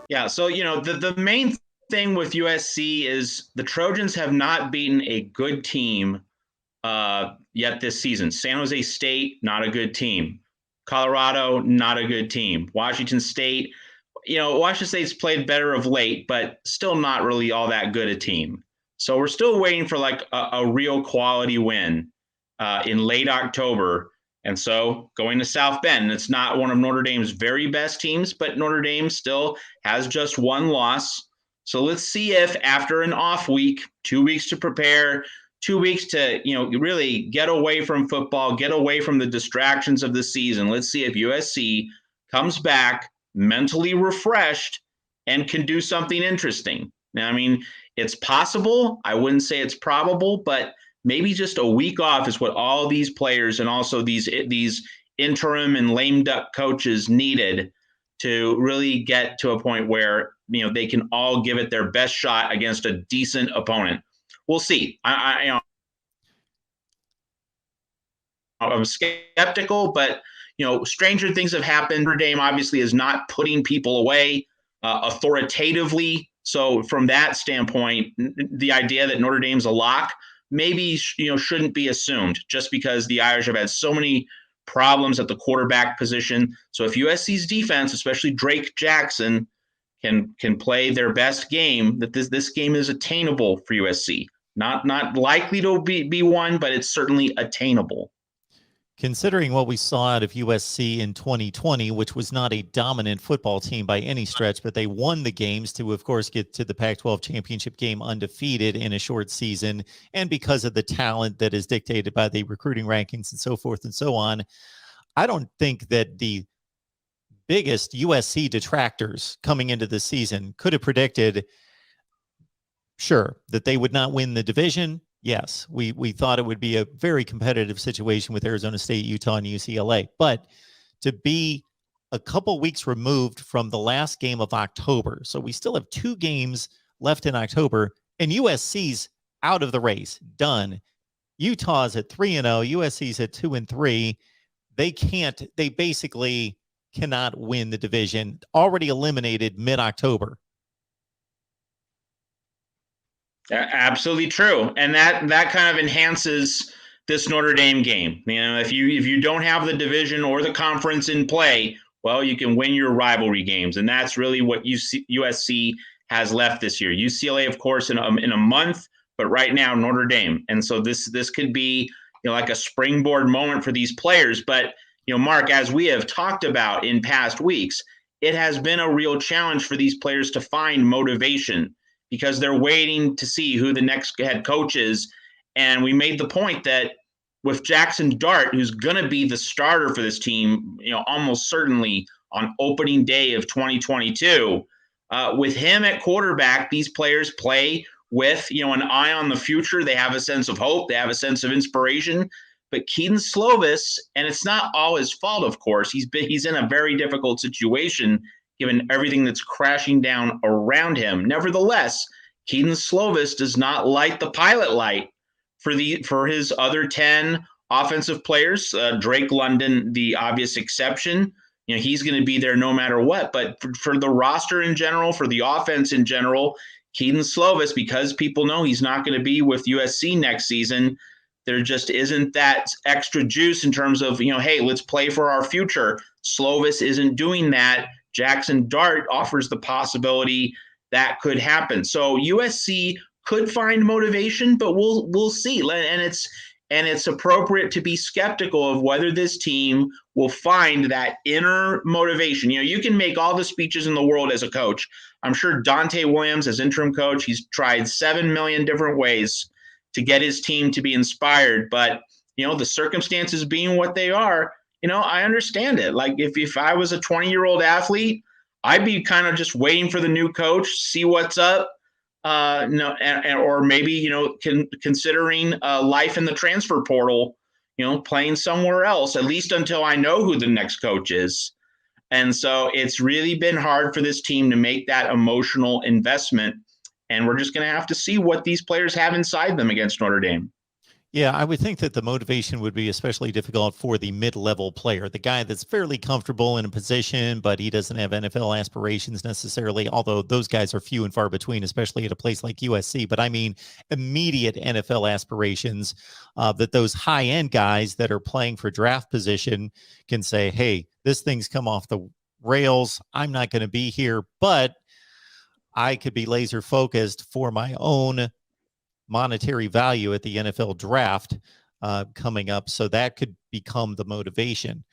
Yeah. So, the main thing with USC is the Trojans have not beaten a good team yet this season. San Jose State, not a good team. Colorado, not a good team. Washington State, Washington State's played better of late, but still not really all that good a team. So we're still waiting for like a real quality win in late October. And so going to South Bend, it's not one of Notre Dame's very best teams, but Notre Dame still has just one loss. So let's see if after an off week, 2 weeks to prepare, 2 weeks to really get away from football, get away from the distractions of the season. Let's see if USC comes back mentally refreshed and can do something interesting. Now, I mean, it's possible. I wouldn't say it's probable, but maybe just a week off is what all these players and also these interim and lame duck coaches needed to really get to a point where they can all give it their best shot against a decent opponent. We'll see. I'm skeptical, but stranger things have happened. Notre Dame obviously is not putting people away authoritatively. So from that standpoint, the idea that Notre Dame's a lock maybe shouldn't be assumed just because the Irish have had so many problems at the quarterback position. So if USC's defense, especially Drake Jackson, can play their best game, that this game is attainable for USC. Not likely to be won, but it's certainly attainable. Considering what we saw out of USC in 2020, which was not a dominant football team by any stretch, but they won the games to, of course, get to the Pac-12 championship game undefeated in a short season, and because of the talent that is dictated by the recruiting rankings and so forth and so on, I don't think that the biggest USC detractors coming into the season could have predicted, sure, that they would not win the division. Yes, we thought it would be a very competitive situation with Arizona State, Utah, and UCLA. But to be a couple weeks removed from the last game of October, so we still have 2 games left in October, and USC's out of the race, done. Utah's at 3-0, USC's at 2-3. They basically cannot win the division, already eliminated mid-October. Absolutely true, and that kind of enhances this Notre Dame game. If you don't have the division or the conference in play, well, you can win your rivalry games, and that's really what USC has left this year. UCLA, of course, in a month, but right now Notre Dame, and so this could be like a springboard moment for these players. But Mark, as we have talked about in past weeks, it has been a real challenge for these players to find motivation, because they're waiting to see who the next head coach is. And we made the point that with Jackson Dart, who's going to be the starter for this team, almost certainly on opening day of 2022, with him at quarterback, these players play with, an eye on the future. They have a sense of hope. They have a sense of inspiration. But Keaton Slovis, and it's not all his fault, of course, he's in a very difficult situation given everything that's crashing down around him. Nevertheless, Keaton Slovis does not light the pilot light for his other 10 offensive players. Drake London, the obvious exception. He's going to be there no matter what. But for the roster in general, for the offense in general, Keaton Slovis, because people know he's not going to be with USC next season, there just isn't that extra juice in terms of, hey, let's play for our future. Slovis isn't doing that. Jackson Dart offers the possibility that could happen. So USC could find motivation, but we'll see. And it's appropriate to be skeptical of whether this team will find that inner motivation. You can make all the speeches in the world as a coach. I'm sure Dante Williams, as interim coach, he's tried 7 million different ways to get his team to be inspired. But, the circumstances being what they are, I understand it. Like if I was a 20-year-old athlete, I'd be kind of just waiting for the new coach, see what's up, or maybe considering life in the transfer portal, playing somewhere else, at least until I know who the next coach is. And so it's really been hard for this team to make that emotional investment, and we're just going to have to see what these players have inside them against Notre Dame. Yeah, I would think that the motivation would be especially difficult for the mid-level player, the guy that's fairly comfortable in a position, but he doesn't have NFL aspirations necessarily, although those guys are few and far between, especially at a place like USC. But I mean, immediate NFL aspirations, that those high-end guys that are playing for draft position can say, hey, this thing's come off the rails. I'm not going to be here, but I could be laser focused for my own monetary value at the NFL draft coming up. So that could become the motivation.